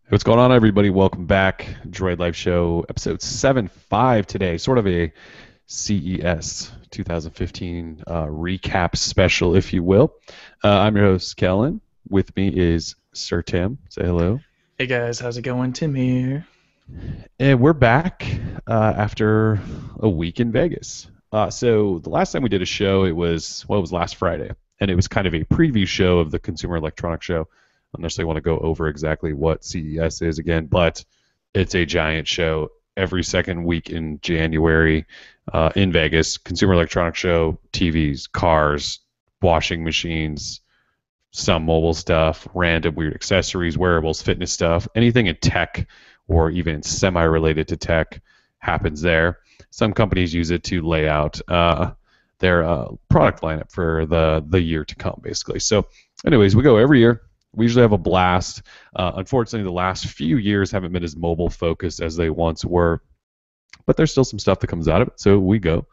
What's going on, everybody? Welcome back. Droid Life Show, episode 7.5 today. Sort of a CES 2015 recap special, if you will. I'm your host, Kellen. With me is Sir Tim. Say hello. Hey guys, how's it going? Tim here. And we're back after a week in Vegas. So the last time we did a show, it was last Friday. And it was kind of a preview show of the Consumer Electronics Show. I don't necessarily want to go over exactly what CES is again, but it's a giant show every second week in January in Vegas. Consumer Electronics Show, TVs, cars, washing machines, some mobile stuff, random weird accessories, wearables, fitness stuff, anything in tech or even semi-related to tech happens there. Some companies use it to lay out their product lineup for the year to come, basically. So, anyways, we go every year. We usually have a blast. Unfortunately, the last few years haven't been as mobile focused as they once were, but there's still some stuff that comes out of it. So we go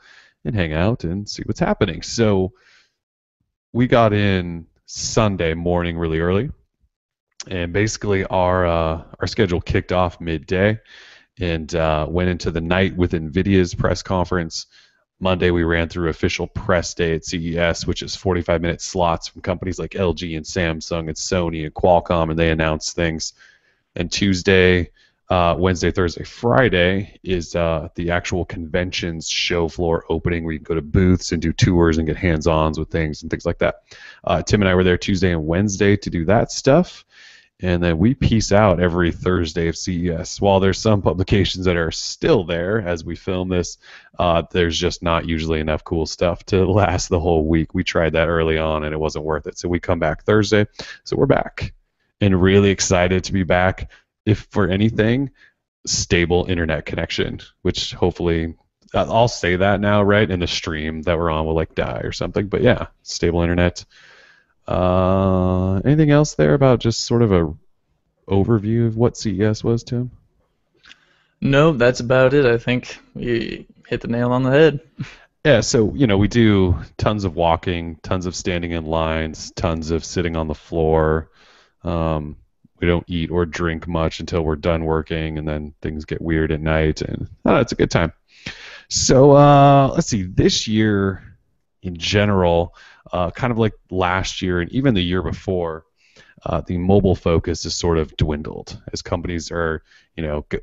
and hang out and see what's happening. So we got in Sunday morning really early, and basically our schedule kicked off midday and went into the night with NVIDIA's press conference. Monday, we ran through official press day at CES, which is 45-minute slots from companies like LG and Samsung and Sony and Qualcomm, and they announced things. And Tuesday, Wednesday, Thursday, Friday is the actual convention's show floor opening, where you can go to booths and do tours and get hands-ons with things and things like that. Tim and I were there Tuesday and Wednesday to do that stuff. And then we peace out every Thursday of CES. While there's some publications that are still there as we film this, there's just not usually enough cool stuff to last the whole week. We tried that early on, and it wasn't worth it. So we come back Thursday. So we're back and really excited to be back. If for anything, stable internet connection, which hopefully I'll say that now, right? And the stream that we're on will die or something. But yeah, stable internet. Anything else there about just sort of a overview of what CES was, Tim? No, that's about it. I think you hit the nail on the head. Yeah, so we do tons of walking, tons of standing in lines, tons of sitting on the floor. We don't eat or drink much until we're done working, and then things get weird at night, and it's a good time. So let's see, this year in general, kind of like last year and even the year before, the mobile focus is sort of dwindled as companies are,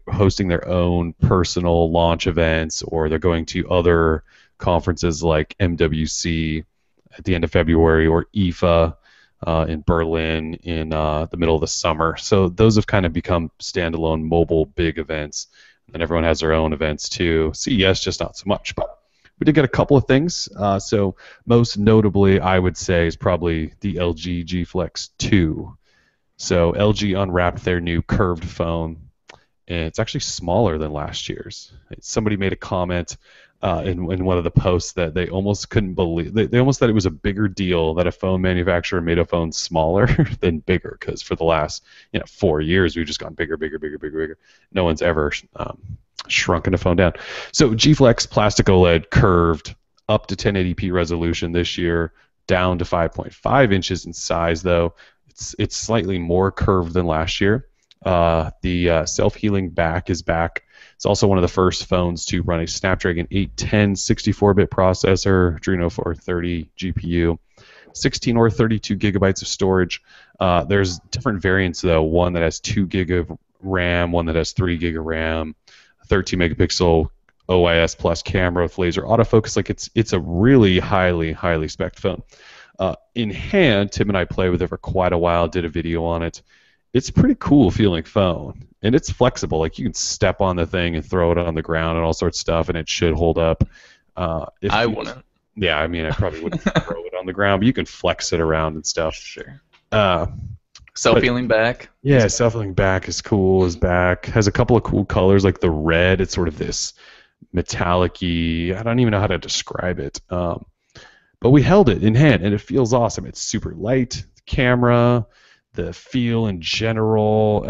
hosting their own personal launch events, or they're going to other conferences like MWC at the end of February or IFA in Berlin in the middle of the summer. So those have kind of become standalone mobile big events, and everyone has their own events too. CES just not so much, but we did get a couple of things. So most notably, I would say, is probably the LG G Flex 2. So LG unwrapped their new curved phone, and it's actually smaller than last year's. Somebody made a comment in one of the posts that they almost couldn't believe. They almost thought it was a bigger deal that a phone manufacturer made a phone smaller than bigger, because for the last 4 years we've just gone bigger, bigger, bigger, bigger, bigger. No one's ever shrunken a phone down. So G Flex plastic OLED curved, up to 1080p resolution this year, down to 5.5 inches in size though. It's slightly more curved than last year. The self-healing back is back. It's also one of the first phones to run a Snapdragon 810 64-bit processor, Adreno 430 GPU, 16 or 32 gigabytes of storage. There's different variants though. One that has 2 gig of RAM, one that has 3 gig of RAM, 13 megapixel OIS plus camera with laser autofocus. It's a really highly spec'd phone. In hand, Tim and I played with it for quite a while, did a video on it. It's a pretty cool feeling phone, and it's flexible. You can step on the thing and throw it on the ground and all sorts of stuff, and it should hold up. I wouldn't. Yeah, I mean, I probably wouldn't throw it on the ground, but you can flex it around and stuff. Sure. Uh, Self-healing back. Yeah, self-healing back is cool. Is back. Has a couple of cool colors, like the red. It's sort of this metallic-y. I don't even know how to describe it. But we held it in hand, and it feels awesome. It's super light. The camera, the feel in general,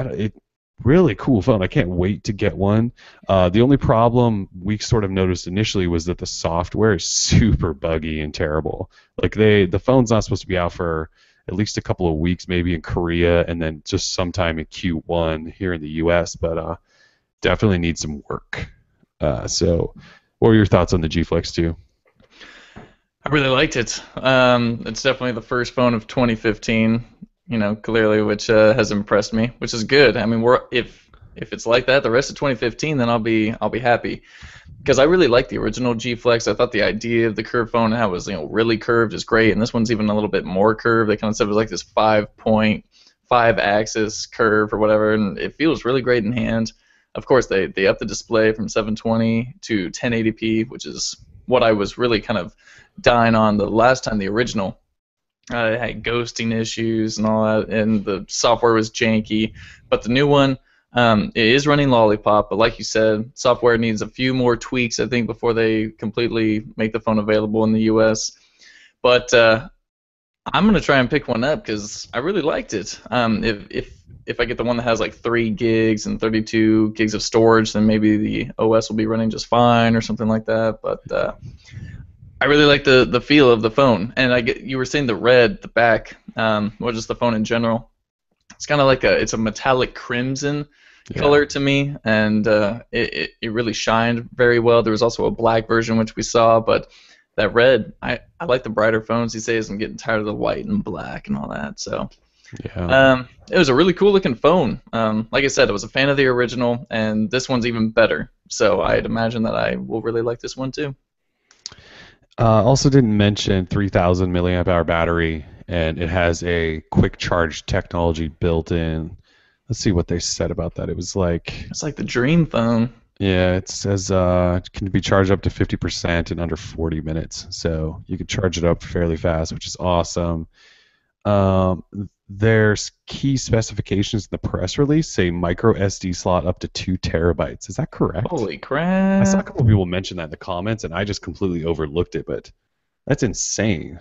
really cool phone. I can't wait to get one. The only problem we sort of noticed initially was that the software is super buggy and terrible. The phone's not supposed to be out for at least a couple of weeks maybe in Korea, and then just sometime in Q1 here in the US, but definitely needs some work. So what were your thoughts on the G Flex 2? I really liked it. It's definitely the first phone of 2015, clearly, which has impressed me, which is good. I mean, if it's like that the rest of 2015, then I'll be happy. Because I really like the original G Flex. I thought the idea of the curved phone and how it was really curved is great, and this one's even a little bit more curved. They kind of said it was like this 5.5 axis curve or whatever, and it feels really great in hand. Of course, they upped the display from 720 to 1080p, which is what I was really kind of dying on the last time. The original it had ghosting issues and all that, and the software was janky. But the new one, it is running Lollipop, but like you said, software needs a few more tweaks, I think, before they completely make the phone available in the U.S. But I'm gonna try and pick one up because I really liked it. If I get the one that has like 3 gigs and 32 gigs of storage, then maybe the OS will be running just fine or something like that. But I really like the feel of the phone, and you were saying the back, or just the phone in general. It's kind of like it's a metallic crimson color to me, and it really shined very well. There was also a black version which we saw, but that red, I like the brighter phones these days. I'm getting tired of the white and black and all that. So it was a really cool looking phone. Like I said, I was a fan of the original, and this one's even better. So I'd imagine that I will really like this one too. Also didn't mention 3,000 milliamp hour battery, and it has a quick charge technology built in. Let's see what they said about that. It was like It's like the dream phone. yeah, it says it can be charged up to 50% in under 40 minutes. So you could charge it up fairly fast, which is awesome. Um, there's key specifications in the press release say micro SD slot up to 2 terabytes. Is that correct? Holy I saw a crap. couple of people mention that in the comments, and I just completely overlooked it, but that's insane.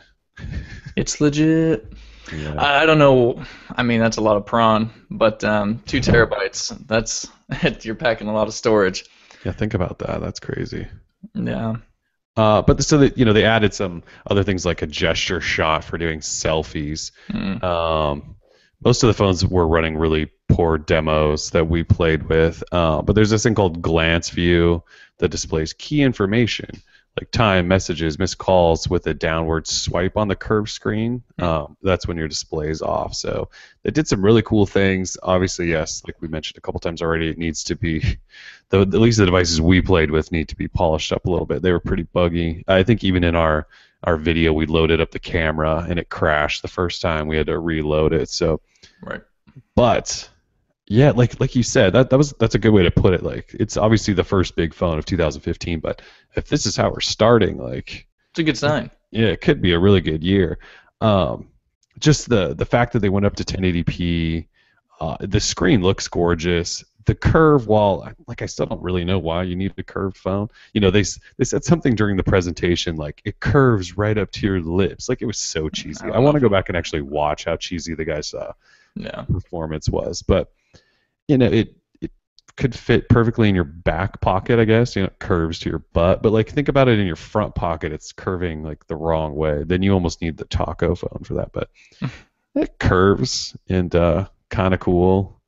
It's legit. Yeah. I don't know. I mean, that's a lot of prawn, but 2 terabytes, that's you're packing a lot of storage. Yeah, think about that. That's crazy. Yeah. But so that they added some other things like a gesture shot for doing selfies. Mm. Most of the phones were running really poor demos that we played with, but there's this thing called glance view that displays key information like time, messages, missed calls with a downward swipe on the curved screen. That's when your display is off. So they did some really cool things. Obviously, yes, like we mentioned a couple times already, it needs to be, at least the devices we played with need to be polished up a little bit. They were pretty buggy. I think even in our video, we loaded up the camera and it crashed the first time. We had to reload it. So, Right. but yeah, like you said, that's a good way to put it. Like it's obviously the first big phone of 2015, but if this is how we're starting, like It's a good sign. yeah, it could be a really good year. Just the fact that they went up to 1080p, the screen looks gorgeous. The curve, while like I still don't really know why you need a curved phone. They said something during the presentation like it curves right up to your lips. Like it was so cheesy. I want to go back and actually watch how cheesy the guy's performance was, but it could fit perfectly in your back pocket, I guess. It curves to your butt, but like think about it in your front pocket, it's curving like the wrong way. Then you almost need the taco phone for that, but it curves and kind of cool.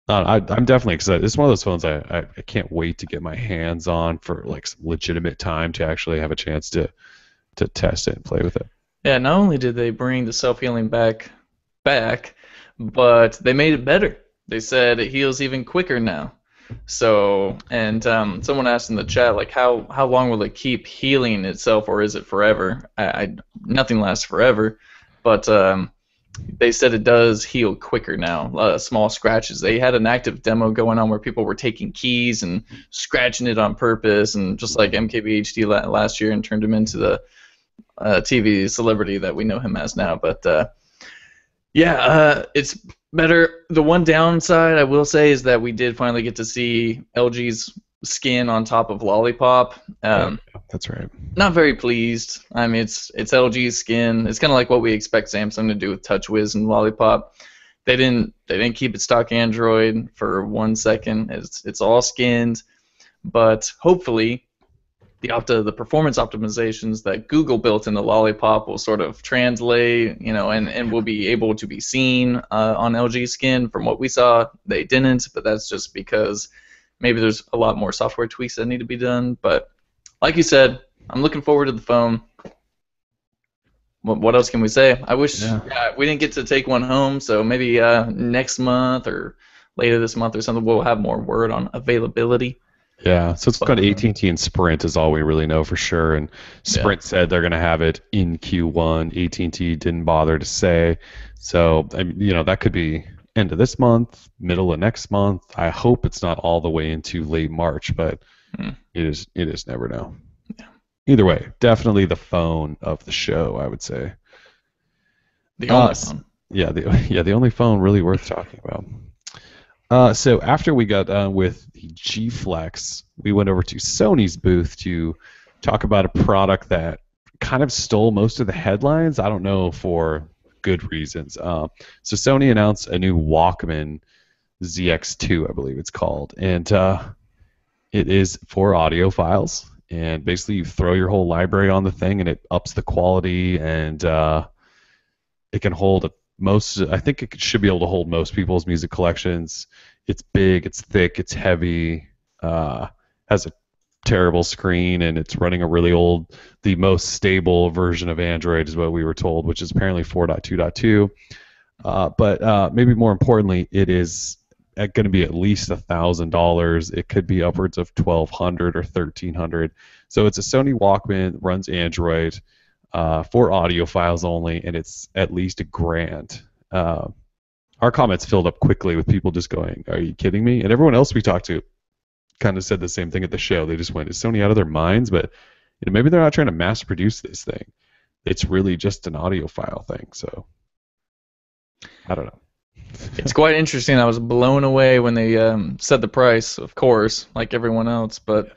I'm definitely excited. It's one of those phones I can't wait to get my hands on for like some legitimate time to actually have a chance to test it and play with it. Yeah, not only did they bring the self-healing back, but they made it better. They said it heals even quicker now. So, and someone asked in the chat, like, how long will it keep healing itself, or is it forever? Nothing lasts forever, but they said it does heal quicker now. Small scratches. They had an active demo going on where people were taking keys and scratching it on purpose, and just like MKBHD last year, and turned him into the TV celebrity that we know him as now. But it's better. The one downside I will say is that we did finally get to see LG's skin on top of Lollipop. That's right. Not very pleased. I mean, it's LG's skin. It's kind of like what we expect Samsung to do with TouchWiz and Lollipop. They didn't keep it stock Android for 1 second. It's all skinned, but hopefully the performance optimizations that Google built in the Lollipop will sort of translate, and will be able to be seen on LG skin. From what we saw, they didn't, but that's just because maybe there's a lot more software tweaks that need to be done. But like you said, I'm looking forward to the phone. What else can we say? I wish we didn't get to take one home, so maybe next month or later this month or something, we'll have more word on availability. Yeah, so it's got AT&T and Sprint is all we really know for sure, and Sprint said they're going to have it in Q1. AT&T didn't bother to say, so that could be end of this month, middle of next month. I hope it's not all the way into late March, but it is never know. Yeah. Either way, definitely the phone of the show, I would say. The only phone. Yeah, the only phone really worth talking about. So after we got done with the G Flex, we went over to Sony's booth to talk about a product that kind of stole most of the headlines. I don't know for good reasons. So Sony announced a new Walkman ZX2, I believe it's called, and it is for audio files. And basically, you throw your whole library on the thing, and it ups the quality, and it can hold I think it should be able to hold most people's music collections. It's big, it's thick, it's heavy, has a terrible screen, and it's running a really old, the most stable version of Android is what we were told, which is apparently 4.2.2. But maybe more importantly, it is going to be at least $1,000. It could be upwards of $1,200 or $1,300. So it's a Sony Walkman, runs Android. For audio files only, and it's at least $1,000. Our comments filled up quickly with people just going, "Are you kidding me?" And everyone else we talked to kind of said the same thing at the show. They just went, "Is Sony out of their minds?" But maybe they're not trying to mass produce this thing. It's really just an audio file thing. So I don't know. It's quite interesting. I was blown away when they said the price, of course, like everyone else, but.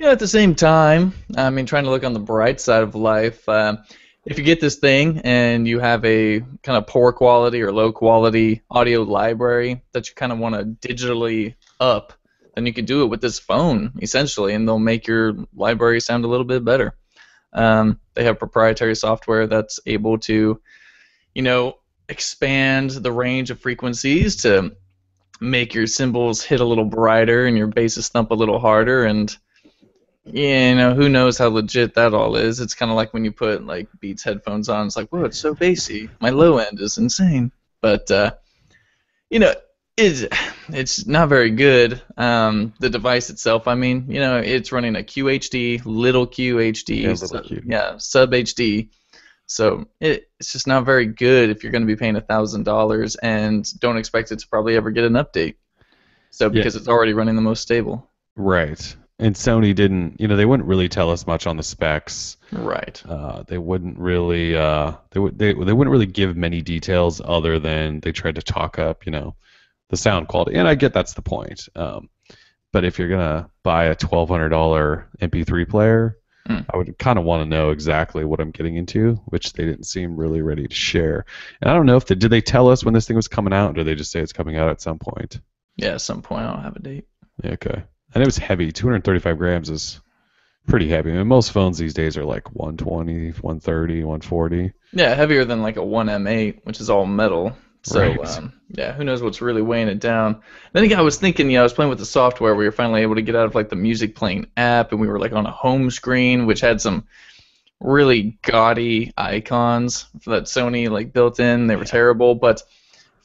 At the same time, I mean, trying to look on the bright side of life, if you get this thing and you have a kind of poor quality or low quality audio library that you kind of want to digitally up, then you can do it with this phone, essentially, and they'll make your library sound a little bit better. They have proprietary software that's able to, expand the range of frequencies to make your cymbals hit a little brighter and your basses thump a little harder, and who knows how legit that all is. It's kind of like when you put like Beats headphones on. It's like, whoa, it's so bassy. My low end is insane. But it's not very good. The device itself, I mean, it's running a QHD, little QHD, sub HD. So it's just not very good if you're going to be paying $1,000 and don't expect it to probably ever get an update. So because it's already running the most stable. Right. And Sony didn't, they wouldn't really tell us much on the specs. Right. They wouldn't really, they wouldn't really give many details other than they tried to talk up, the sound quality. And I get that's the point. But if you're gonna buy a $1,200 MP3 player, I would kind of want to know exactly what I'm getting into, which they didn't seem really ready to share. And I don't know if did they tell us when this thing was coming out, or did they just say it's coming out at some point? Yeah, at some point. I don't have a date. Yeah, okay. And it was heavy. 235 grams is pretty heavy. I mean, most phones these days are like 120, 130, 140. Yeah, heavier than like a 1M8, which is all metal. So, right. Who knows what's really weighing it down. Then again, I was thinking, I was playing with the software. We were finally able to get out of like the music playing app, and we were like on a home screen, which had some really gaudy icons that Sony like built in. They were terrible, but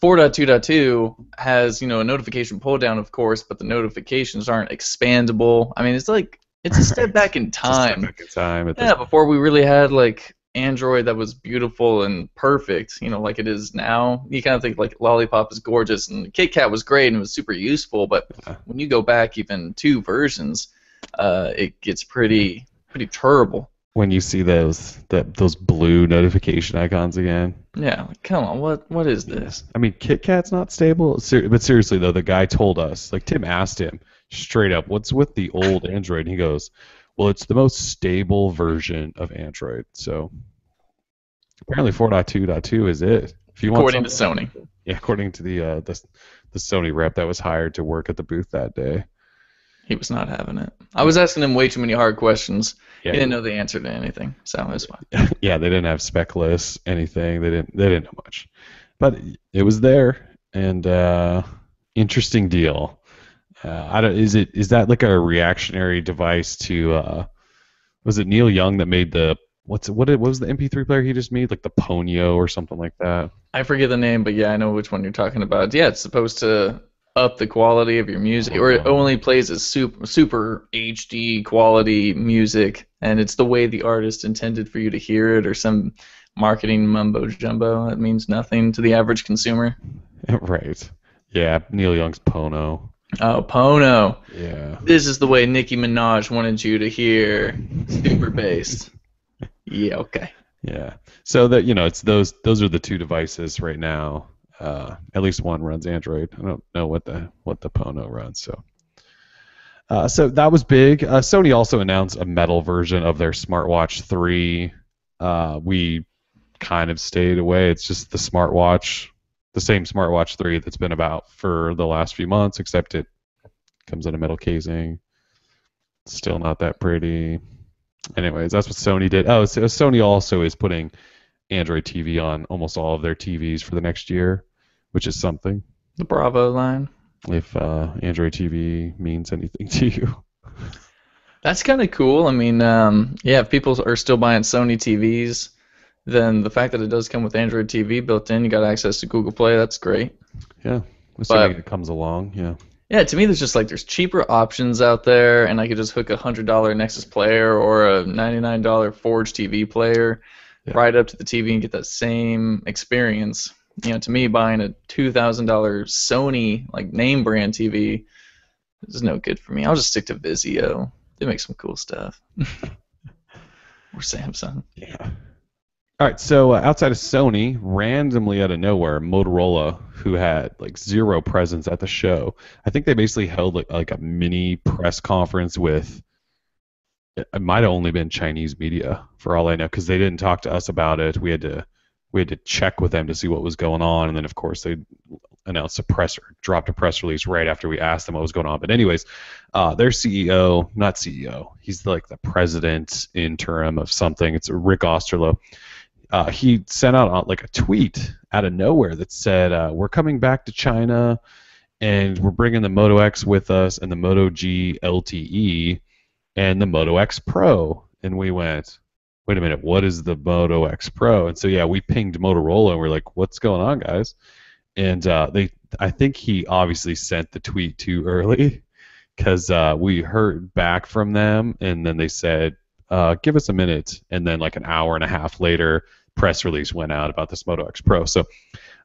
4.2.2 has, a notification pull down, of course, but the notifications aren't expandable. I mean, it's a step back in time. Before we really had like Android that was beautiful and perfect, like it is now. You kind of think like Lollipop is gorgeous and KitKat was great and it was super useful, but when you go back even 2 versions, it gets pretty terrible. When you see those blue notification icons again. Yeah, like, come on, what is this? I mean, KitKat's not stable, but seriously though, the guy told us, like Tim asked him straight up, what's with the old Android? And he goes, well, it's the most stable version of Android. So apparently 4.2.2 is it. If you according to Sony. Yeah, according to the Sony rep that was hired to work at the booth that day. He was not having it. I was asking him way too many hard questions. Yeah, He didn't know the answer to anything, so it was fine. yeah, they didn't have spec lists, anything. They didn't know much, but it was there, and interesting deal. I don't. Is that like a reactionary device to? Was it Neil Young that made the what was the MP3 player he just made, like the Ponyo or something like that? I forget the name, but yeah, I know which one you're talking about. Yeah, it's supposed to up the quality of your music, or it Oh, only plays as super HD quality music, and it's the way the artist intended for you to hear it, or some marketing mumbo jumbo that means nothing to the average consumer. right. Yeah, Neil Young's Pono. Oh, Pono. Yeah. This is the way Nicki Minaj wanted you to hear super bass. Yeah, okay. Yeah. So that it's those are the two devices right now. At least one runs Android. I don't know what the Pono runs. So that was big. Sony also announced a metal version of their smartwatch 3. We kind of stayed away. It's just the same smartwatch 3 that's been about for the last few months, except it comes in a metal casing. Still not that pretty. Anyways, that's what Sony did. Oh, so Sony also is putting Android TV on almost all of their TVs for the next year, which is something. The Bravo line. If Android TV means anything to you. That's kind of cool. I mean, yeah, if people are still buying Sony TVs, then the fact that it does come with Android TV built in, you got access to Google Play, that's great. Yeah, assuming But it comes along. Yeah. yeah, to me, there's cheaper options out there, and I could just hook a $100 Nexus player or a $99 Forge TV player Yeah. right up to the TV and get that same experience. To me, buying a $2,000 Sony like name brand TV is no good for me. I'll just stick to Vizio. They make some cool stuff. Or Samsung. Yeah. All right, so outside of Sony, randomly out of nowhere, Motorola, who had like zero presence at the show, I think they basically held like a mini press conference with. It might have only been Chinese media for all I know, because they didn't talk to us about it. We had to check with them to see what was going on, and then of course they announced dropped a press release right after we asked them what was going on. But anyways, their CEO, not CEO, he's like the president interim of something. It's Rick Osterloh. He sent out like a tweet out of nowhere that said, "We're coming back to China, and we're bringing the Moto X with us, and the Moto G LTE, and the Moto X Pro." And we went, "Wait a minute, what is the Moto X Pro?" And so yeah, we pinged Motorola, and we're like, "What's going on, guys?" And I think he obviously sent the tweet too early, because we heard back from them, and then they said, "Give us a minute," and then like an hour and a half later, press release went out about this Moto X Pro. So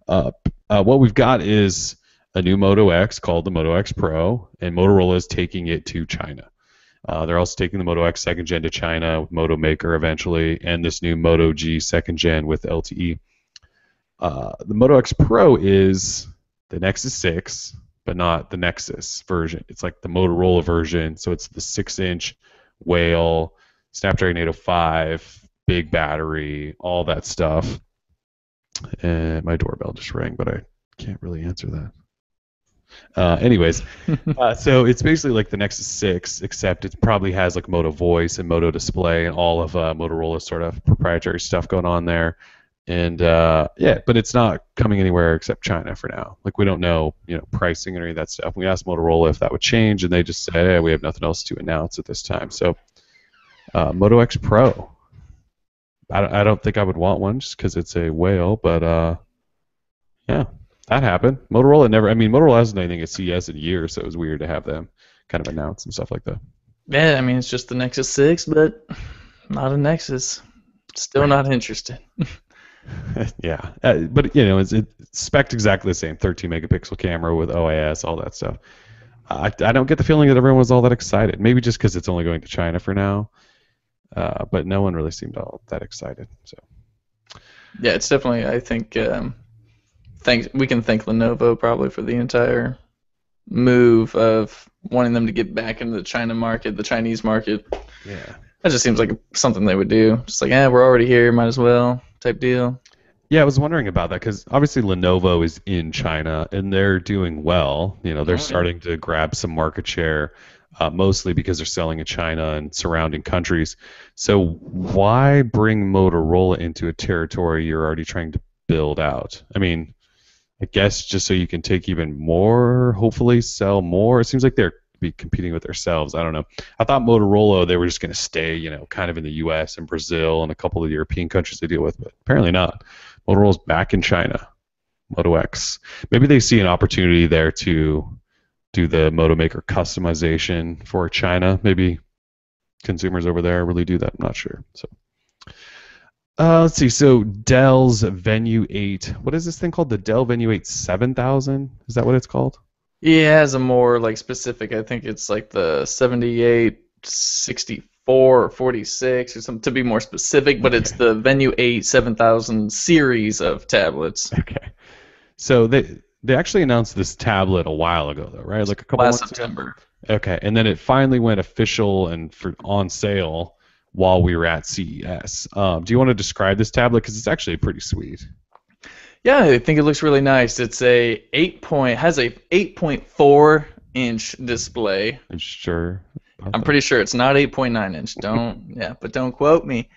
what we've got is a new Moto X called the Moto X Pro, and Motorola is taking it to China. They're also taking the Moto X second gen to China with Moto Maker eventually, and this new Moto G second gen with LTE. The Moto X Pro is the Nexus 6, but not the Nexus version. It's like the Motorola version, so it's the 6-inch whale, Snapdragon 805, big battery, all that stuff. And my doorbell just rang, but I can't really answer that. Anyways, so it's basically like the Nexus 6, except it probably has like Moto Voice and Moto Display and all of Motorola's sort of proprietary stuff going on there. And yeah, but it's not coming anywhere except China for now. Like we don't know, pricing or any of that stuff. We asked Motorola if that would change, and they just said, "Hey, we have nothing else to announce at this time." So Moto X Pro. I don't think I would want one just because it's a whale, but yeah, that happened. Motorola hasn't done anything at CES in years, so it was weird to have them kind of announce and stuff like that. Yeah, I mean, it's just the Nexus 6, but not a Nexus. Still Right. not interested. Yeah, but it's spec'd exactly the same, 13 megapixel camera with OIS, all that stuff. I don't get the feeling that everyone was all that excited. Maybe just because it's only going to China for now, but no one really seemed all that excited. So Yeah, it's definitely, I think, we can thank Lenovo probably for the entire move of wanting them to get back into the China market, the Chinese market. yeah. That just seems like something they would do. Just like, we're already here, might as well, type deal. Yeah, I was wondering about that because obviously Lenovo is in China and they're doing well. They're Oh, yeah. starting to grab some market share. mostly because they're selling in China and surrounding countries. So why bring Motorola into a territory you're already trying to build out? I mean, I guess just so you can take even more, hopefully sell more. It seems like they're be competing with themselves. I don't know. I thought Motorola they were just going to stay, kind of in the U.S. and Brazil and a couple of European countries they deal with, but apparently not. Motorola's back in China. Moto X. Maybe they see an opportunity there to do the Moto Maker customization for China. Maybe consumers over there really do that. I'm not sure. So let's see. So Dell's Venue 8. What is this thing called? The Dell Venue 8 7000? Is that what it's called? Yeah, it has a more like specific. I think it's like the 78, 64, or 46 or something to be more specific. But it's Okay. the Venue 8 7000 series of tablets. Okay. So they actually announced this tablet a while ago, though, right? Like a couple Last months ago. September. Okay, and then it finally went official and for on sale while we were at CES. Do you want to describe this tablet because it's actually pretty sweet? Yeah, I think it looks really nice. It's has a 8.4 inch display. I'm sure about I'm that. pretty sure it's not 8.9 inch. But don't quote me.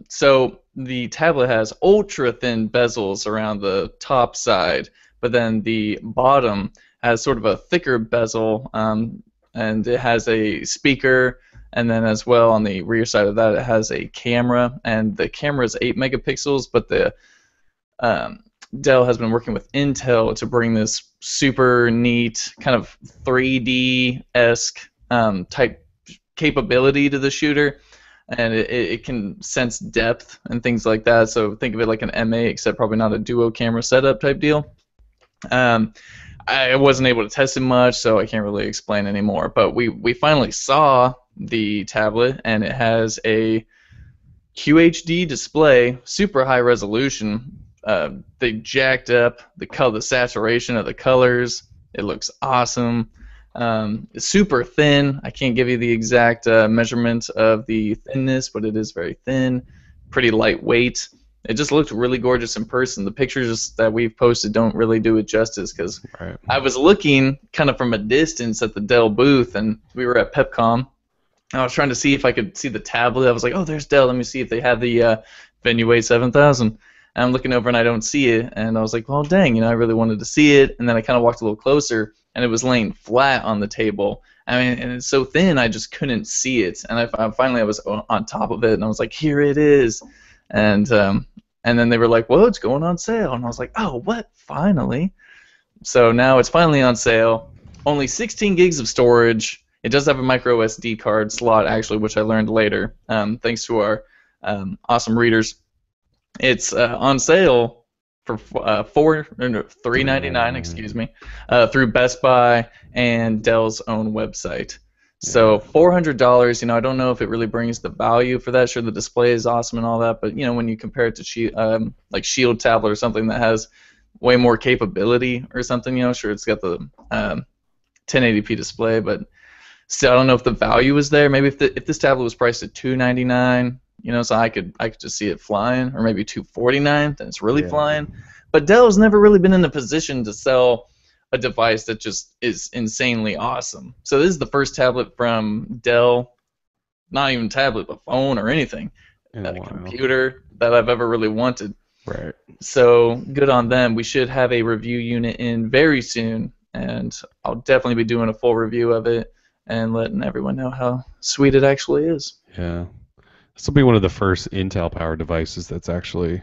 So the tablet has ultra thin bezels around the top side, but then the bottom has sort of a thicker bezel, and it has a speaker, and then as well on the rear side of that it has a camera, and the camera is 8 megapixels, but the um, Dell has been working with Intel to bring this super neat kind of 3D-esque type capability to the shooter, and it can sense depth and things like that. So think of it like an M8, except probably not a duo camera setup type deal. Um, I wasn't able to test it much, so I can't really explain anymore. But we finally saw the tablet, and it has a QHD display, super high resolution. They jacked up the saturation of the colors. It looks awesome. It's super thin. I can't give you the exact measurement of the thinness, but it is very thin, pretty lightweight. It just looked really gorgeous in person. The pictures that we've posted don't really do it justice because Right. I was looking kind of from a distance at the Dell booth, and we were at PepCom. I was trying to see if I could see the tablet. I was like, oh, there's Dell. Let me see if they have the Venue 8 7000. And I'm looking over and I don't see it. And I was like, well, dang, I really wanted to see it. And then I kind of walked a little closer, and it was laying flat on the table. I mean, and it's so thin, I just couldn't see it. And finally I was on top of it, and I was like, here it is. And then they were like, well, it's going on sale. And I was like, oh, what? Finally. So now it's finally on sale. Only 16 gigs of storage. It does have a micro SD card slot, actually, which I learned later, thanks to our awesome readers. It's on sale for $399, excuse me, through Best Buy and Dell's own website. So $400, I don't know if it really brings the value for that. Sure, the display is awesome and all that, but when you compare it to like Shield tablet or something that has way more capability or something, sure, it's got the 1080p display, but still, I don't know if the value is there. Maybe if this tablet was priced at $299, so I could just see it flying, or maybe $249, then it's really flying. But Dell's never really been in a position to sell a device that just is insanely awesome. So this is the first tablet from Dell, not even tablet, but phone or anything, a computer that I've ever really wanted. Right. So good on them. We should have a review unit in very soon, and I'll definitely be doing a full review of it and letting everyone know how sweet it actually is. Yeah. This will be one of the first Intel powered devices that's actually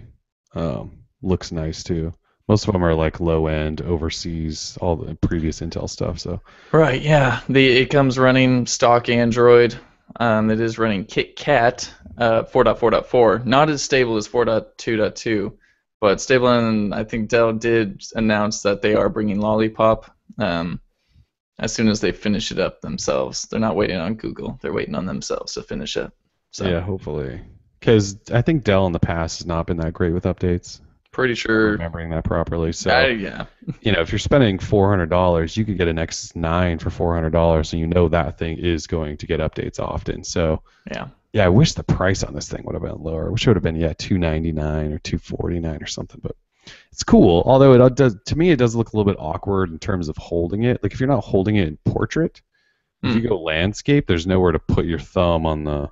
looks nice too. Most of them are like low end, overseas, all the previous Intel stuff. So Right, yeah. It comes running stock Android. It is running KitKat 4.4.4. Not as stable as 4.2.2, but stable. And I think Dell did announce that they are bringing Lollipop as soon as they finish it up themselves. They're not waiting on Google. They're waiting on themselves to finish it. So yeah, hopefully. Because I think Dell in the past has not been that great with updates. pretty sure. Remembering that properly. So Yeah. if you're spending $400, you could get an X9 for $400, and that thing is going to get updates often. So Yeah. I wish the price on this thing would have been lower. I wish it would have been $299 or $249 or something. But it's cool. Although it does, to me, it does look a little bit awkward in terms of holding it. Like if you're not holding it in portrait, If Hmm. you go landscape, there's nowhere to put your thumb on the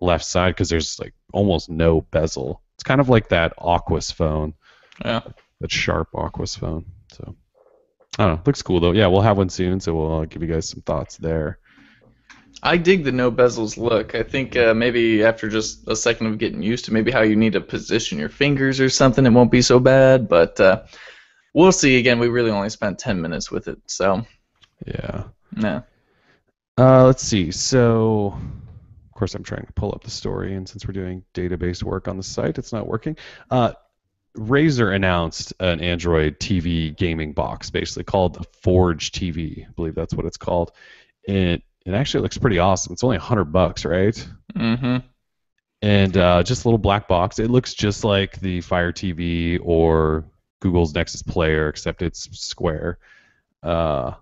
left side because there's like almost no bezel. It's kind of like that Aquas phone, Yeah. that sharp Aquas phone. So I don't know. Looks cool though. Yeah, we'll have one soon, so we'll give you guys some thoughts there. I dig the no bezels look. I think maybe after just a second of getting used to maybe how you need to position your fingers or something, it won't be so bad. But we'll see. Again, we really only spent 10 minutes with it. So, Yeah. yeah. Let's see. So, of course, I'm trying to pull up the story, and since we're doing database work on the site, it's not working. Razer announced an Android TV gaming box, basically called the Forge TV. I believe that's what it's called. It actually looks pretty awesome. It's only $100, right? Mm-hmm. And just a little black box. It looks just like the Fire TV or Google's Nexus Player, except it's square. Uh,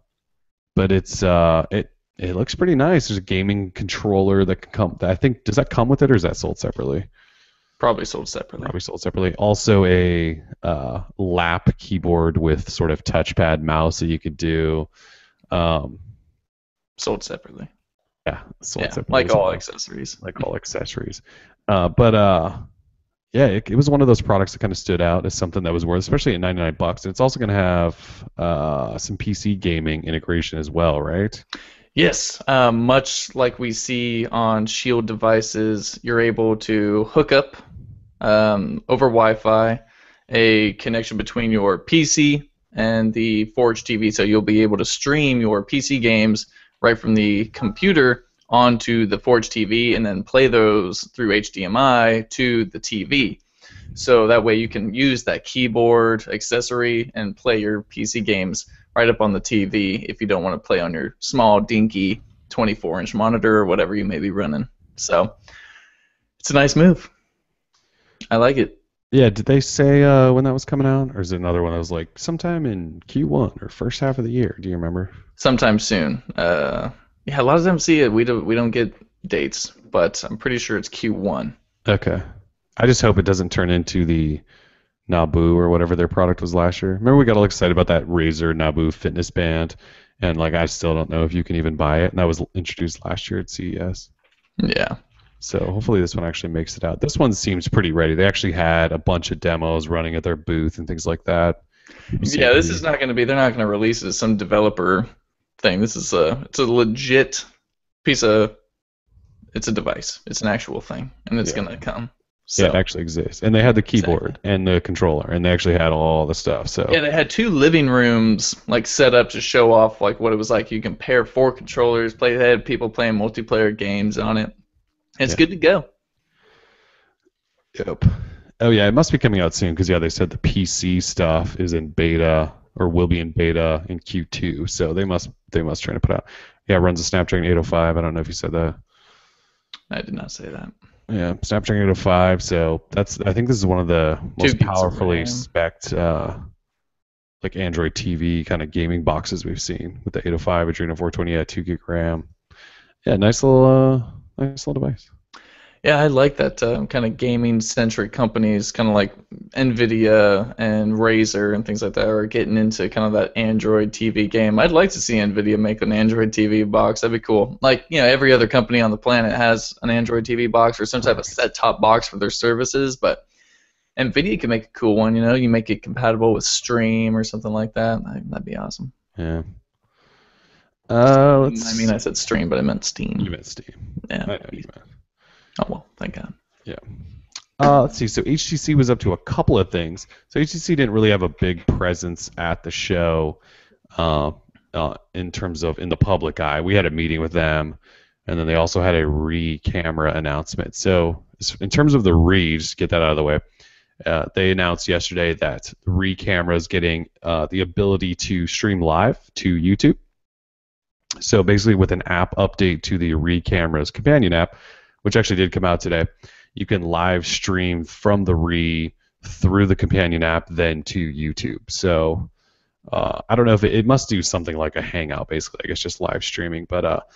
but it looks pretty nice. There's a gaming controller that can come. I think does that come with it, or is that sold separately? Probably sold separately. Probably sold separately. Also, a lap keyboard with sort of touchpad mouse that you could do. Um, Sold separately. yeah, sold Yeah, separately like as all well. accessories. Like all accessories. But yeah, it was one of those products that kind of stood out as something that was worth, especially at $99. And it's also going to have some PC gaming integration as well, right? Yes, much like we see on Shield devices, you're able to hook up over Wi-Fi a connection between your PC and the Forge TV, so you'll be able to stream your PC games right from the computer onto the Forge TV and then play those through HDMI to the TV. So that way you can use that keyboard accessory and play your PC games right up on the TV if you don't want to play on your small, dinky 24-inch monitor or whatever you may be running. So it's a nice move. I like it. Yeah, did they say when that was coming out? Or is it another one that was like sometime in Q1 or first half of the year? Do you remember? Sometime soon. Yeah, a lot of them see it. We don't get dates, but I'm pretty sure it's Q1. Okay. I just hope it doesn't turn into the Nabu or whatever their product was last year. Remember we got all excited about that Razer Nabu fitness band, and like I still don't know if you can even buy it. And that was introduced last year at CES. Yeah. So hopefully this one actually makes it out. This one seems pretty ready. They actually had a bunch of demos running at their booth and things like that. Yeah, this is not going to be. They're not going to release it as some developer thing. This is it's a legit piece of. It's a device. It's an actual thing, and it's Yeah. going to come. Yeah, So it actually exists. And they had the keyboard exactly. and the controller, and they actually had all the stuff. So Yeah, they had two living rooms like set up to show off like what it was like. You can pair four controllers. They had people playing multiplayer games on it. It's yeah. good to go. Yep. Oh yeah, it must be coming out soon because yeah, they said the PC stuff is in beta or will be in beta in Q2. So they must try to put out. Yeah, it runs a Snapdragon 805. I don't know if you said that. I did not say that. Yeah, Snapdragon 805. So I think this is one of the 2 most gigs of powerfully RAM. spec'd like Android TV kind of gaming boxes we've seen with the 805 Adreno 420 at 2 gig RAM. Yeah, nice little device. Yeah, I like that kind of gaming-centric companies, kind of like Nvidia and Razer and things like that, are getting into kind of that Android TV game. I'd like to see Nvidia make an Android TV box. That'd be cool. Like, every other company on the planet has an Android TV box or some type of set-top box for their services, but Nvidia can make a cool one. You make it compatible with Stream or something like that. That'd be awesome. Yeah. I mean, I said Stream, but I meant Steam. You meant Steam. Yeah. I know you meant. Oh well, thank God. Yeah. Let's see. So HTC was up to a couple of things. So HTC didn't really have a big presence at the show in terms of in the public eye. We had a meeting with them, and then they also had a camera announcement. So in terms of the just get that out of the way. They announced yesterday that the camera is getting the ability to stream live to YouTube. So basically, with an app update to the camera's companion app, which actually did come out today, you can live stream from the through the companion app, then to YouTube. So I don't know if it must do something like a Hangout, basically. I guess just live streaming. But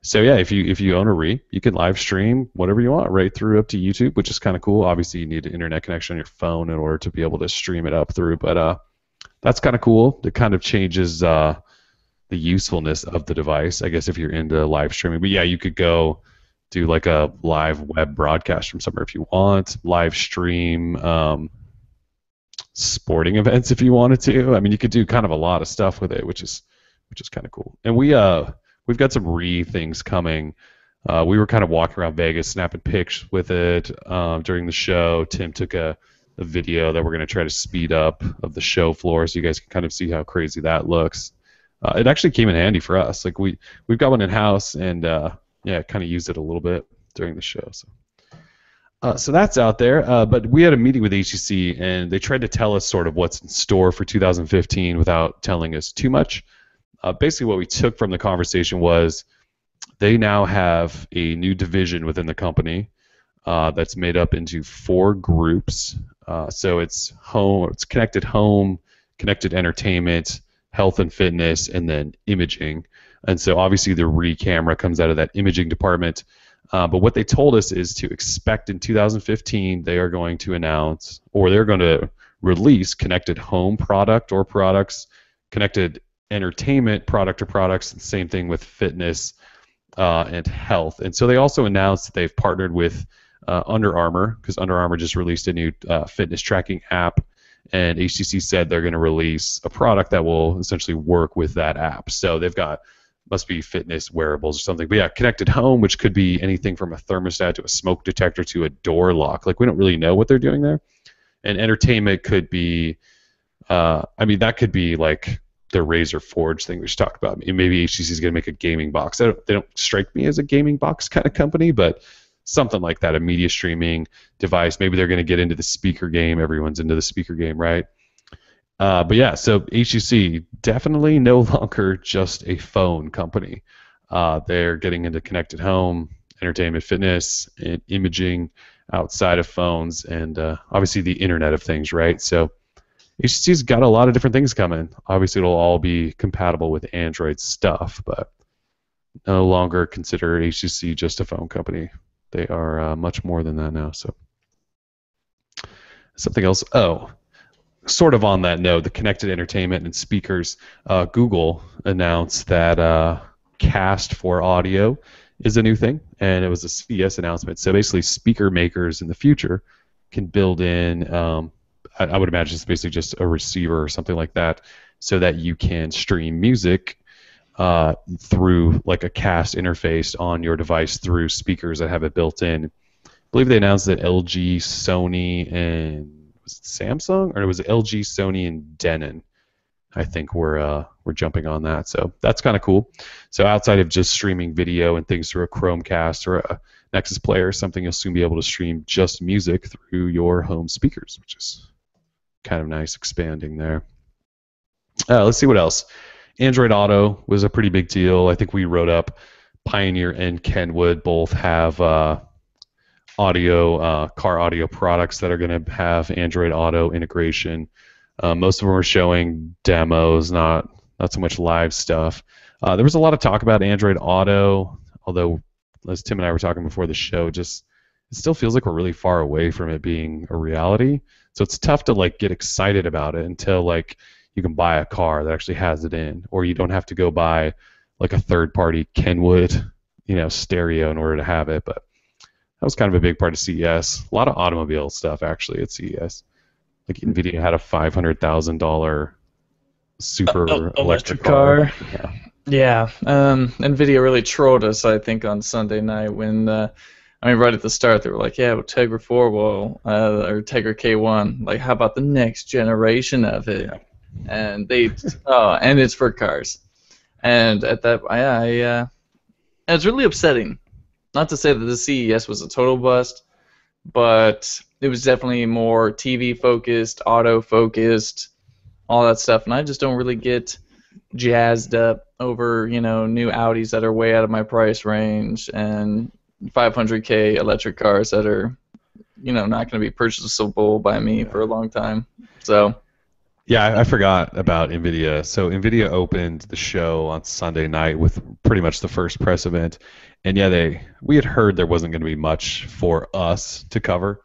so yeah, if you own a you can live stream whatever you want right through up to YouTube, which is kind of cool. Obviously, you need an internet connection on your phone in order to be able to stream it up through. But that's kind of cool. It kind of changes the usefulness of the device, I guess, if you're into live streaming. But yeah, you could go do like a live web broadcast from somewhere if you want, live stream sporting events if you wanted to. I mean, you could do kind of a lot of stuff with it, which is kind of cool. And we've got some things coming. We were kind of walking around Vegas, snapping pics with it during the show. Tim took a video that we're going to try to speed up of the show floor, so you guys can kind of see how crazy that looks. It actually came in handy for us. Like we've got one in house, and yeah, kind of used it a little bit during the show. So that's out there. But we had a meeting with HTC, and they tried to tell us sort of what's in store for 2015 without telling us too much. Basically, what we took from the conversation was they now have a new division within the company that's made up into 4 groups. So it's home, connected entertainment, health and fitness, and then imaging. And so obviously the camera comes out of that imaging department. But what they told us is to expect in 2015 they are going to announce, or they're going to release connected home product or products, connected entertainment product or products, and same thing with fitness and health. And so they also announced that they've partnered with Under Armour, because Under Armour just released a new fitness tracking app, and HTC said they're going to release a product that will essentially work with that app. So they've got, must be fitness wearables or something. But yeah, connected home, which could be anything from a thermostat to a smoke detector to a door lock. Like, we don't really know what they're doing there. And entertainment could be, I mean, that could be like the Razer Forge thing we just talked about. Maybe HTC is going to make a gaming box. They don't strike me as a gaming box kind of company, but something like that, a media streaming device. Maybe they're going to get into the speaker game. Everyone's into the speaker game, right? But yeah, so HTC definitely no longer just a phone company. They're getting into connected home, entertainment, fitness, and imaging outside of phones, and obviously the Internet of Things, right? So HTC's got a lot of different things coming. Obviously, it'll all be compatible with Android stuff, but no longer consider HTC just a phone company. They are much more than that now. So something else. Oh, sort of on that note, the connected entertainment and speakers. Google announced that Cast for audio is a new thing, and it was a CES announcement. So basically, speaker makers in the future can build in. I would imagine it's basically just a receiver or something like that, so that you can stream music through like a Cast interface on your device through speakers that have it built in. I believe they announced that LG, Sony, and was it Samsung, or it was LG, Sony, and Denon, I think we're jumping on that. So that's kind of cool. So outside of just streaming video and things through a Chromecast or a Nexus player or something, you'll soon be able to stream just music through your home speakers, which is kind of nice, expanding there. Let's see what else. Android Auto was a pretty big deal. I think we wrote up Pioneer and Kenwood both have audio, car audio products that are going to have Android Auto integration. Most of them are showing demos, not so much live stuff. There was a lot of talk about Android Auto, although as Tim and I were talking before the show, it still feels like we're really far away from it being a reality. So it's tough to like get excited about it until like you can buy a car that actually has it in, or you don't have to go buy like a third-party Kenwood, stereo in order to have it. But that was kind of a big part of CES. A lot of automobile stuff actually at CES. Like NVIDIA had a $500,000 super electric car. Yeah. NVIDIA really trolled us, I think, on Sunday night when, right at the start, they were like, yeah, well, Tegra 4 will, or Tegra K1, like, how about the next generation of it? Yeah. And and it's for cars. And at that, it was really upsetting. Not to say that the CES was a total bust, but it was definitely more TV focused, auto focused, all that stuff, and I just don't really get jazzed up over new Audis that are way out of my price range and $500K electric cars that are not going to be purchasable by me for a long time. So. Yeah, I forgot about NVIDIA. So NVIDIA opened the show on Sunday night with pretty much the first press event, and yeah, we had heard there wasn't going to be much for us to cover.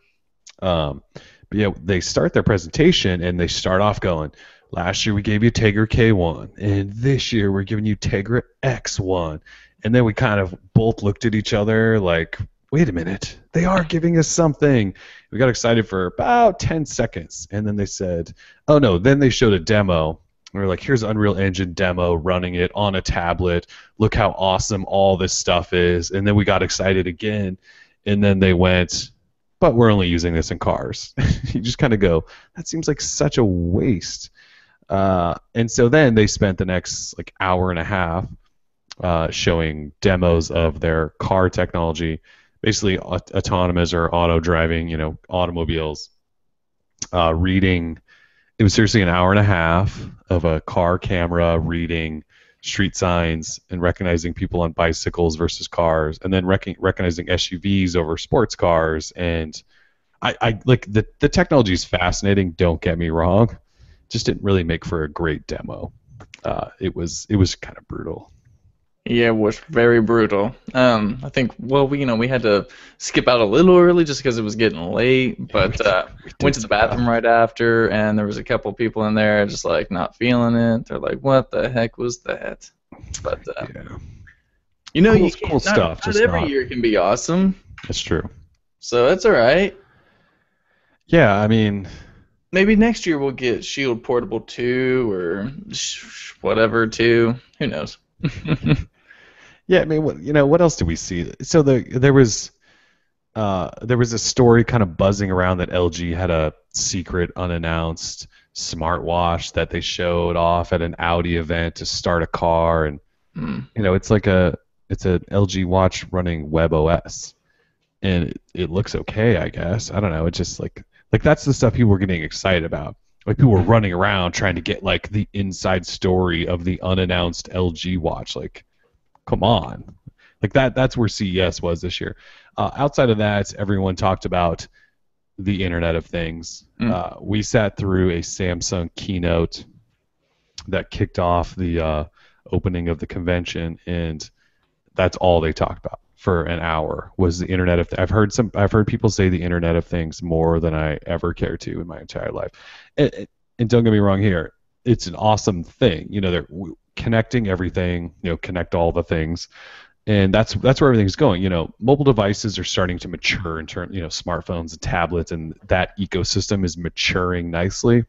But yeah, they start their presentation and they start off going, Last year we gave you Tegra K1, and this year we're giving you Tegra X1. And then we kind of both looked at each other like, wait a minute, they are giving us something. We got excited for about 10 seconds, and then they said, oh no, then they showed a demo. We were like, here's Unreal Engine demo, running it on a tablet. Look how awesome all this stuff is. And then we got excited again, and then they went, but we're only using this in cars. You just kind of go, that seems like such a waste. And so then they spent the next like hour and a half showing demos of their car technology, basically autonomous or auto driving, automobiles. Reading, it was seriously an hour and a half of a car camera reading street signs and recognizing people on bicycles versus cars, and then recognizing SUVs over sports cars. And I like the technology is fascinating. Don't get me wrong, just didn't really make for a great demo. It was kind of brutal. Yeah, it was very brutal. I think, well, we had to skip out a little early just because it was getting late, but We went did to the skip out. bathroom right after, and there was a couple people in there just like not feeling it. They're like, "What the heck was that?" But Yeah, you cool can't, stuff, not just every not. year can be awesome, That's true. so that's all right. Yeah, I mean, Maybe next year we'll get Shield Portable 2 or whatever 2. Who knows? yeah, I mean, what else did we see? So there was a story kind of buzzing around that LG had a secret unannounced smartwatch that they showed off at an Audi event to start a car, and Hmm. it's an LG watch running WebOS, and it looks okay, I guess. I don't know. It's just like that's the stuff people were getting excited about. Like people were running around trying to get like the inside story of the unannounced LG watch. Like, come on. Like that's where CES was this year. Outside of that, everyone talked about the Internet of Things. Hmm. We sat through a Samsung keynote that kicked off the opening of the convention, and that's all they talked about for an hour was the Internet of. I've heard people say the Internet of Things more than I ever cared to in my entire life. And don't get me wrong here, it's an awesome thing. They're connecting everything. Connect all the things, and that's where everything's going. Mobile devices are starting to mature in turn. Smartphones and tablets, and that ecosystem is maturing nicely.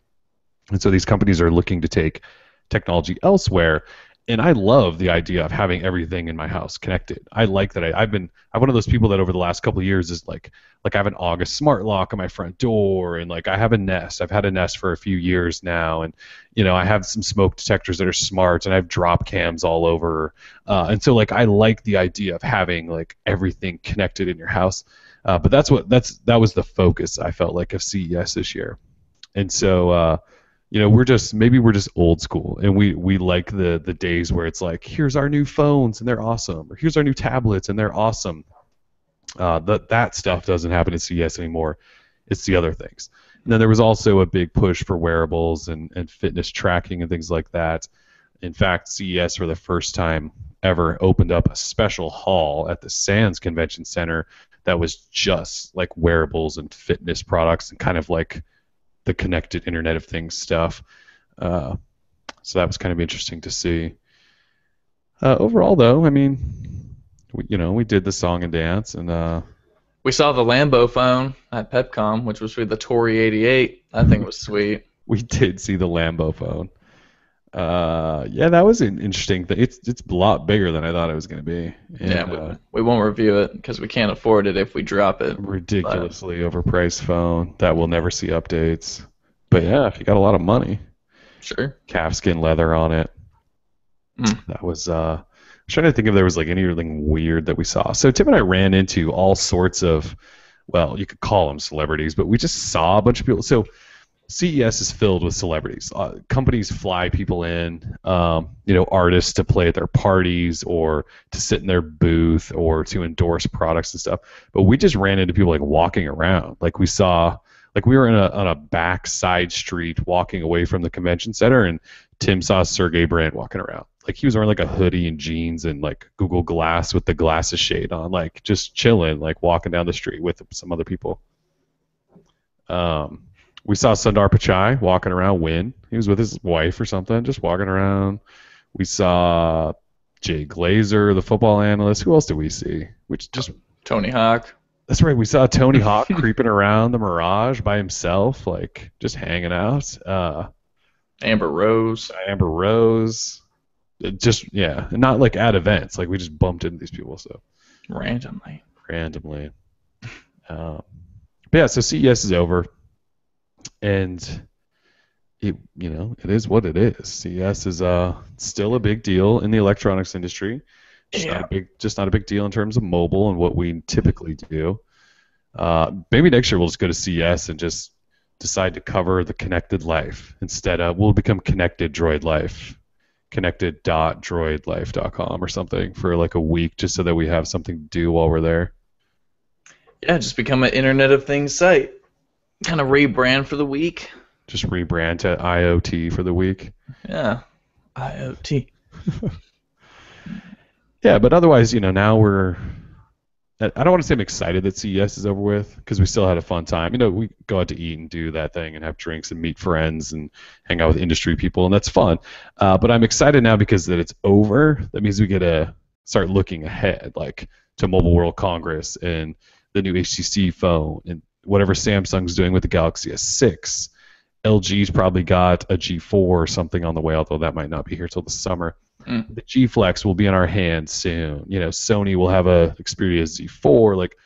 And so these companies are looking to take technology elsewhere. And I love the idea of having everything in my house connected. I like that. I'm one of those people that over the last couple of years is like I have an August smart lock on my front door, and like I have a Nest. I've had a Nest for a few years now, and I have some smoke detectors that are smart, and I have drop cams all over. And so like I like the idea of having like everything connected in your house. But that was the focus I felt like of CES this year. And so we're just old school, and we like the days where it's like, here's our new phones and they're awesome, or here's our new tablets and they're awesome. That stuff doesn't happen at CES anymore. It's the other things. And then there was also a big push for wearables and fitness tracking and things like that. In fact, CES for the first time ever opened up a special hall at the Sands Convention Center that was just like wearables and fitness products and kind of like the connected Internet of Things stuff. Uh, so that was kind of interesting to see. Overall, though, I mean, we did the song and dance, and We saw the Lambo phone at PepCom, which was for the Tory 88. I think it was sweet. we did see the Lambo phone. Yeah, that was an interesting thing. It's a lot bigger than I thought it was going to be, Yeah, and we won't review it because we can't afford it if we drop it. But ridiculously overpriced phone that will never see updates. But yeah, if you got a lot of money, sure. calfskin leather on it. Mm. That was I was trying to think if there was like anything weird that we saw. So Tim and I ran into all sorts of, well, you could call them celebrities, but we just saw a bunch of people. So CES is filled with celebrities. Companies fly people in, artists to play at their parties or to sit in their booth or to endorse products and stuff. But we just ran into people like walking around. Like we were on a back side street walking away from the convention center, and Tim saw Sergey Brin walking around. Like he was wearing like a hoodie and jeans and like Google Glass with the glasses shade on, like just chilling, like walking down the street with some other people. Um, We saw Sundar Pichai walking around. Win. He was with his wife or something, just walking around. We saw Jay Glazer, the football analyst. Who else did we see? Which just Tony Hawk. That's right. We saw Tony Hawk creeping around the Mirage by himself, like just hanging out. Amber Rose. Amber Rose. Just yeah, not like at events. Like we just bumped into these people so Randomly. But yeah, so CES is over, and it is what it is. CES is still a big deal in the electronics industry. Just not a big deal in terms of mobile and what we typically do. Maybe next year we'll just go to CES and just decide to cover the connected life instead. We'll become Connected Droid Life, connected.droidlife.com or something for like a week, just so that we have something to do while we're there. Yeah, just become an Internet of Things site. Kind of rebrand for the week. Just rebrand to IoT for the week. Yeah, IoT. Yeah, but otherwise, now we're. I don't want to say I'm excited that CES is over with because we still had a fun time. We go out to eat and do that thing and have drinks and meet friends and hang out with industry people, and that's fun. But I'm excited now because that it's over. That means we get to start looking ahead, like to Mobile World Congress and the new HTC phone and whatever Samsung's doing with the Galaxy S6. LG's probably got a G4 or something on the way, although that might not be here till the summer. The G Flex will be in our hands soon. Sony will have a Xperia Z4. Like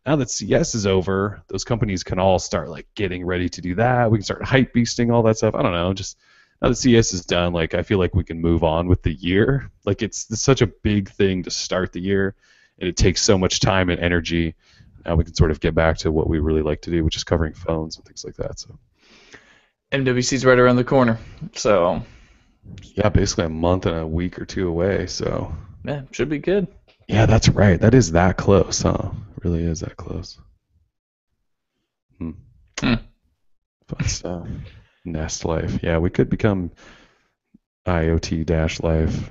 now that CES is over, those companies can all start like getting ready to do that. We can start hype beasting all that stuff. I don't know. Just now that CES is done, like I feel like we can move on with the year. Like it's such a big thing to start the year, and it takes so much time and energy. Now we can sort of get back to what we really like to do, which is covering phones and things like that. So MWC's right around the corner, so. Yeah, basically a month and a week or two away, so. Yeah, should be good. Yeah, that's right. That is that close, huh? It really is that close. Fun stuff. Nest Life. Yeah, we could become IoT-Life.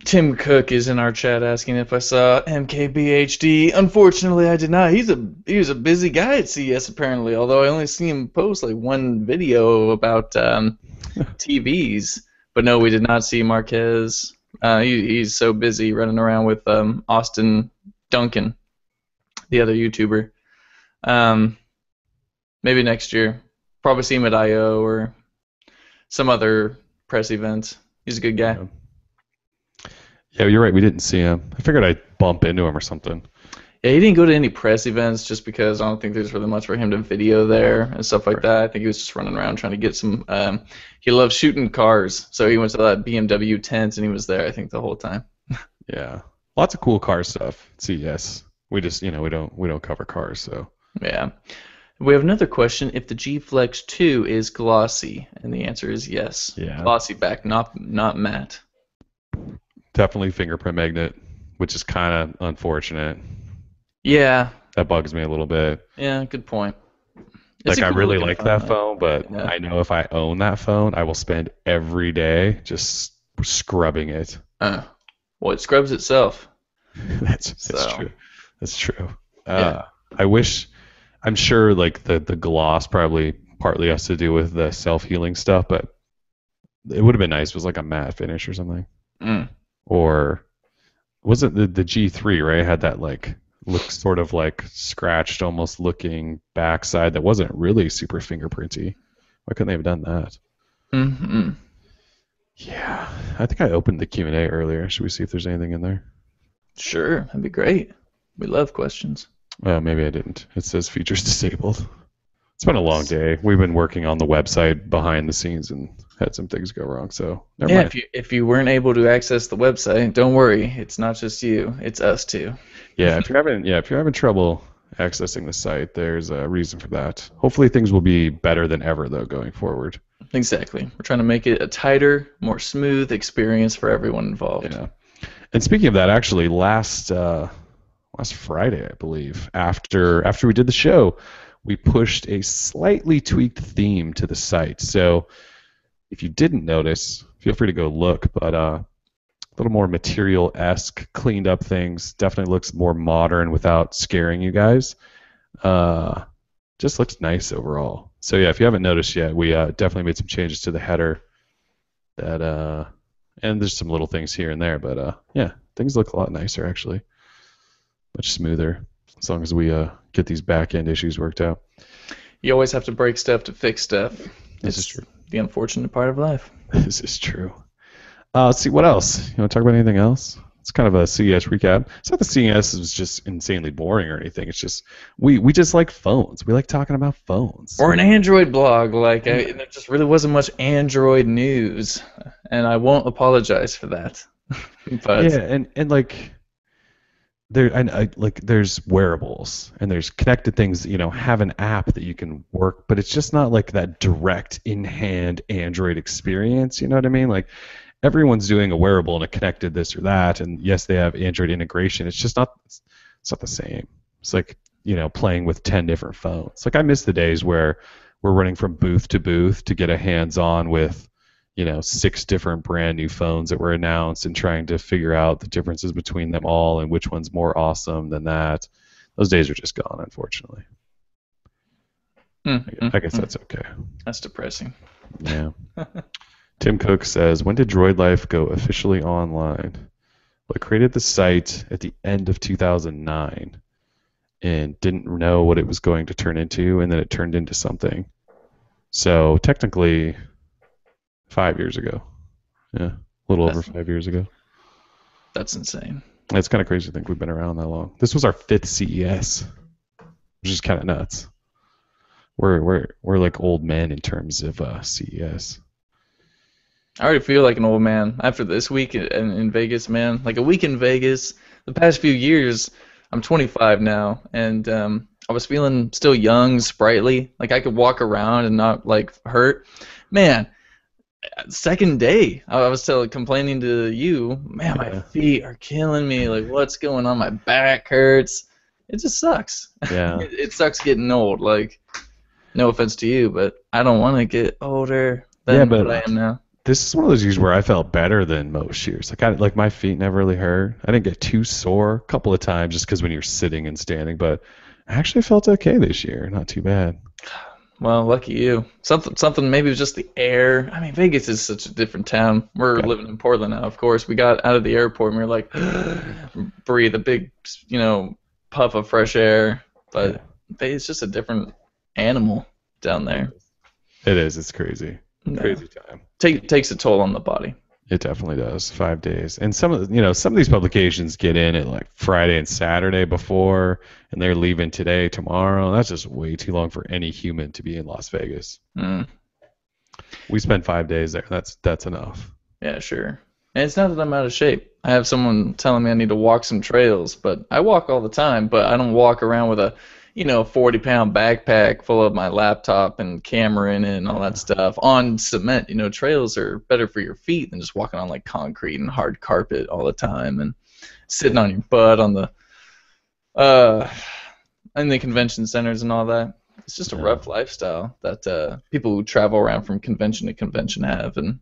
Tim Cook is in our chat asking if I saw MKBHD. Unfortunately, I did not. He was a busy guy at CES apparently, although I only see him post like one video about TVs. But no, we did not see Marquez. He's so busy running around with Austin Duncan, the other YouTuber. Maybe next year. Probably see him at I/O or some other press event. He's a good guy. Yeah, you're right. We didn't see him. I figured I'd bump into him or something. Yeah, he didn't go to any press events just because I don't think there's really much for him to video there and stuff like that. I think he was just running around trying to get some. He loves shooting cars, so he went to that BMW tent and he was there, I think, the whole time. Yeah, lots of cool car stuff. CES. We just, we don't cover cars, so. Yeah. We have another question. If the G Flex 2 is glossy, and the answer is yes. Yeah. Glossy back, not matte. Definitely fingerprint magnet, which is kind of unfortunate. Yeah. That bugs me a little bit. Yeah, good point. Like, I really like that phone, but yeah. I know if I own that phone, I will spend every day just scrubbing it. Well, it scrubs itself. That's true. That's true. Yeah. I'm sure like the gloss probably partly has to do with the self-healing stuff, but it would have been nice if it was like a matte finish or something. Or was it the G3, right? It had that like look sort of like scratched almost looking backside that wasn't really super fingerprinty. Why couldn't they have done that? Yeah, I think I opened the Q&A earlier. Should we see if there's anything in there? Sure, that'd be great. We love questions. Well, maybe I didn't. It says features disabled. It's been a long day. We've been working on the website behind the scenes and had some things go wrong. So never mind. If you weren't able to access the website, don't worry. It's not just you. It's us too. Yeah, if you're having trouble accessing the site, there's a reason for that. Hopefully things will be better than ever though going forward. Exactly. We're trying to make it a tighter, more smooth experience for everyone involved. Yeah. And speaking of that, actually, last Friday, I believe, after we did the show, we pushed a slightly tweaked theme to the site. So if you didn't notice, feel free to go look. But a little more material-esque, cleaned up things. Definitely looks more modern without scaring you guys. Just looks nice overall. So yeah, if you haven't noticed yet, we definitely made some changes to the header. That and there's some little things here and there, but yeah, things look a lot nicer actually, much smoother as long as we get these back end issues worked out. You always have to break stuff to fix stuff. This is It's true. the unfortunate part of life. This is true. Let's see what else. You want to talk about anything else? It's kind of a CES recap. It's not the CES is just insanely boring or anything. It's just we just like phones. We like talking about phones. Or an Android blog, like there just really wasn't much Android news, and I won't apologize for that. But Yeah, and like there's wearables and there's connected things, have an app that you can work, but it's just not like that direct in-hand Android experience, you know what I mean? Like everyone's doing a wearable and a connected this or that, and yes, they have Android integration. It's not the same. It's like, playing with 10 different phones. Like I miss the days where we're running from booth to booth to get a hands-on with 6 different brand new phones that were announced and trying to figure out the differences between them all and which one's more awesome than that. Those days are just gone, unfortunately. I guess that's okay. That's depressing. Yeah. Tim Cook says, when did Droid Life go officially online? Well, I created the site at the end of 2009 and didn't know what it was going to turn into, and then it turned into something. So technically 5 years ago. Yeah, a little over 5 years ago. That's insane. It's kind of crazy to think we've been around that long. This was our 5th CES, which is kind of nuts. We're like old men in terms of CES. I already feel like an old man after this week in Vegas, man. Like a week in Vegas, the past few years, I'm 25 now, and I was feeling still young, sprightly. Like I could walk around and not like hurt. Man, second day, I was complaining to you, man, my feet are killing me. Like, what's going on? My back hurts. It just sucks. Yeah. It sucks getting old. Like, no offense to you, but I don't want to get older than what I am now. This is one of those years where I felt better than most years. Like my feet never really hurt. I didn't get too sore a couple of times just because when you're sitting and standing, but I actually felt okay this year. Not too bad. Well, lucky you. Something maybe it was just the air. I mean, Vegas is such a different town. We're living in Portland now, of course. We got out of the airport and we were like, breathe a big, puff of fresh air. But it's just a different animal down there. It is. It's crazy. Crazy time. Takes a toll on the body. It definitely does. 5 days, and some of these publications get in at like Friday and Saturday before, and they're leaving today, tomorrow. That's just way too long for any human to be in Las Vegas. We spent 5 days there. That's enough. Yeah, sure. And it's not that I'm out of shape. I have someone telling me I need to walk some trails, but I walk all the time. But I don't walk around with a 40-pound backpack full of my laptop and camera in it and all that stuff on cement. Trails are better for your feet than just walking on like concrete and hard carpet all the time and sitting on your butt on the in the convention centers and all that. It's just a rough lifestyle that people who travel around from convention to convention have. And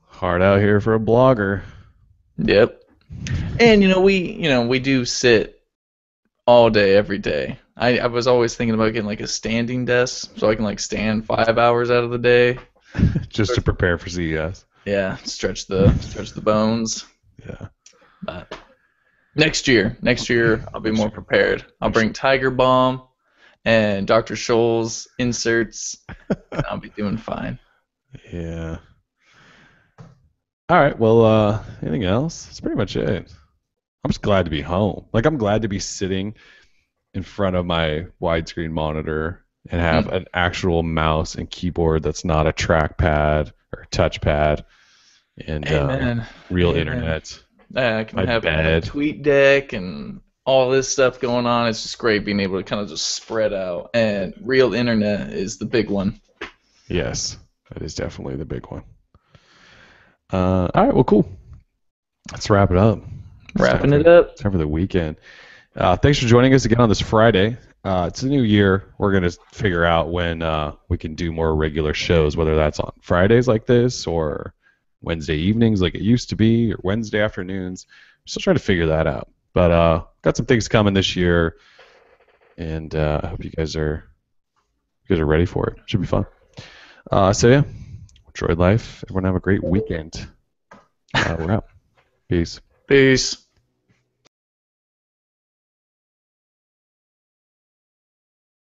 hard out here for a blogger. Yep. And we do sit all day, every day. I was always thinking about getting like a standing desk so I can like stand 5 hours out of the day. Just to prepare for CES. Yeah, stretch the bones. Yeah. But next year I'll be more prepared. I'll bring Tiger Balm and Dr. Scholl's inserts, and I'll be doing fine. Yeah. All right. Well, anything else? That's pretty much it. I'm just glad to be home. Like I'm glad to be sitting in front of my widescreen monitor and have an actual mouse and keyboard that's not a trackpad or a touchpad and real internet. I can have a tweet deck and all this stuff going on. It's just great being able to kind of just spread out. And real internet is the big one. Yes, that is definitely the big one. All right, well, cool. Let's wrap it up. Wrapping it up. Time for the weekend. Thanks for joining us again on this Friday. It's a new year. We're going to figure out when we can do more regular shows, whether that's on Fridays like this or Wednesday evenings like it used to be or Wednesday afternoons. We're still trying to figure that out. But got some things coming this year, and I hope you guys are you guys are ready for it. Should be fun. So yeah, Droid life. Everyone have a great weekend. We're out. Peace. Peace.